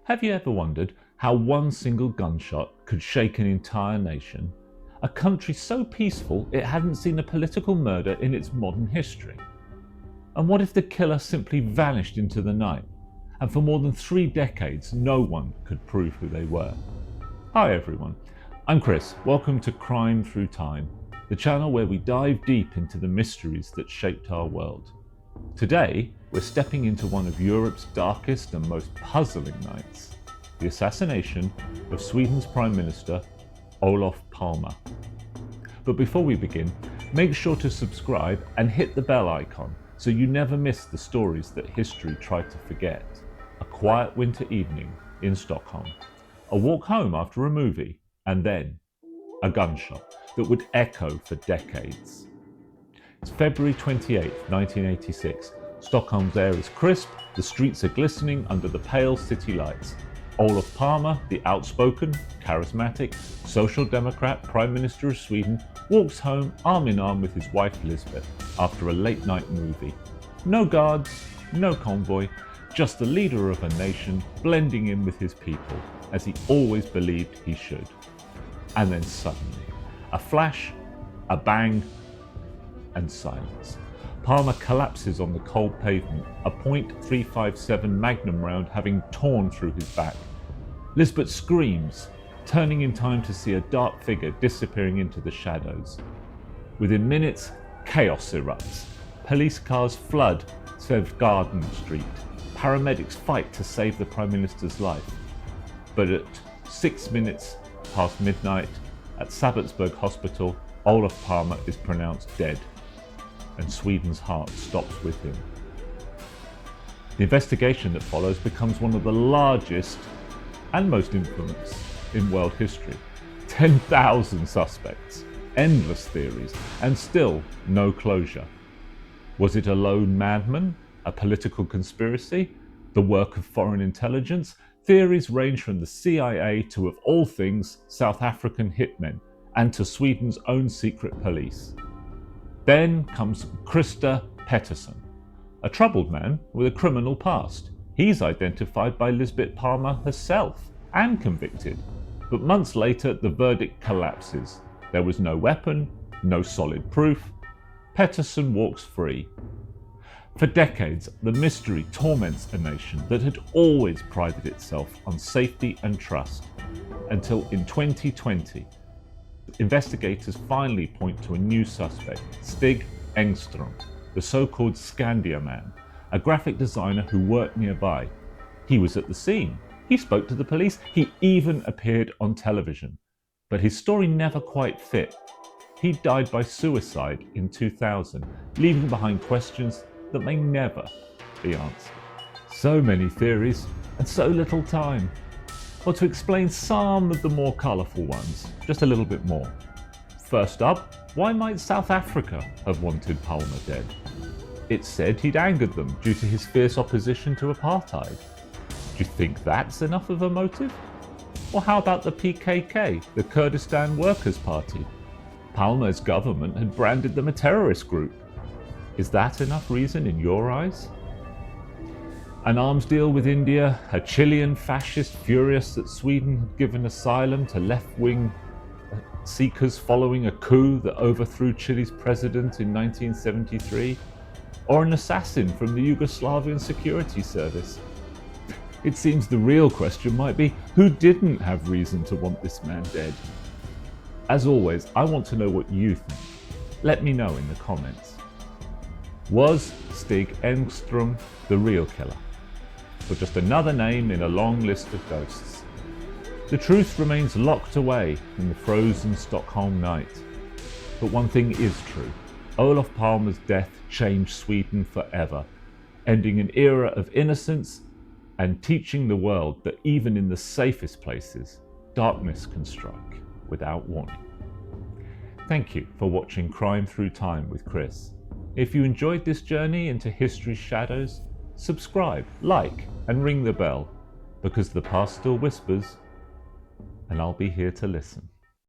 Have you ever wondered how one single gunshot could shake an entire nation? A country so peaceful it hadn't seen a political murder in its modern history. And what if the killer simply vanished into the night, and for more than 3 decades no one could prove who they were? Hi everyone, I'm Chris. Welcome to Crime Through Time, the channel where we dive deep into the mysteries that shaped our world. Today, we're stepping into one of Europe's darkest and most puzzling nights, the assassination of Sweden's Prime Minister, Olof Palme. But before we begin, make sure to subscribe and hit the bell icon so you never miss the stories that history tried to forget. A quiet winter evening in Stockholm, a walk home after a movie, and then a gunshot that would echo for decades. It's February 28, 1986. Stockholm's air is crisp, the streets are glistening under the pale city lights. Olof Palme, the outspoken, charismatic, social democrat Prime Minister of Sweden, walks home arm in arm with his wife Lisbeth after a late night movie. No guards, no convoy, just the leader of a nation blending in with his people, as he always believed he should. And then suddenly, a flash, a bang, and silence. Palme collapses on the cold pavement, a .357 Magnum round having torn through his back. Lisbeth screams, turning in time to see a dark figure disappearing into the shadows. Within minutes, chaos erupts. Police cars flood Garden Street. Paramedics fight to save the Prime Minister's life. But at 6 minutes past midnight, at Sabbatsberg Hospital, Olof Palme is pronounced dead, and Sweden's heart stops with him. The investigation that follows becomes one of the largest and most infamous in world history. 10,000 suspects, endless theories, and still no closure. Was it a lone madman, a political conspiracy, the work of foreign intelligence? Theories range from the CIA to, of all things, South African hitmen, and to Sweden's own secret police. Then comes Christer Pettersson, a troubled man with a criminal past. He's identified by Lisbeth Palme herself and convicted. But months later, the verdict collapses. There was no weapon, no solid proof. Pettersson walks free. For decades, the mystery torments a nation that had always prided itself on safety and trust, until in 2020, investigators finally point to a new suspect, Stig Engström, the so-called Skandia man, a graphic designer who worked nearby. He was at the scene. He spoke to the police. He even appeared on television. But his story never quite fit. He died by suicide in 2000, leaving behind questions that may never be answered. So many theories and so little time. Well, to explain some of the more colourful ones, just a little bit more. First up, why might South Africa have wanted Palme dead? It's said he'd angered them due to his fierce opposition to apartheid. Do you think that's enough of a motive? Or how about the PKK, the Kurdistan Workers' Party? Palme's government had branded them a terrorist group. Is that enough reason in your eyes? An arms deal with India, a Chilean fascist furious that Sweden had given asylum to left-wing seekers following a coup that overthrew Chile's president in 1973, or an assassin from the Yugoslavian security service. It seems the real question might be, who didn't have reason to want this man dead? As always, I want to know what you think. Let me know in the comments. Was Stig Engström the real killer, or just another name in a long list of ghosts? The truth remains locked away in the frozen Stockholm night. But one thing is true. Olof Palme's death changed Sweden forever, ending an era of innocence and teaching the world that even in the safest places, darkness can strike without warning. Thank you for watching Crime Through Time with Chris. If you enjoyed this journey into history's shadows, subscribe, like, and ring the bell, because the past still whispers, and I'll be here to listen.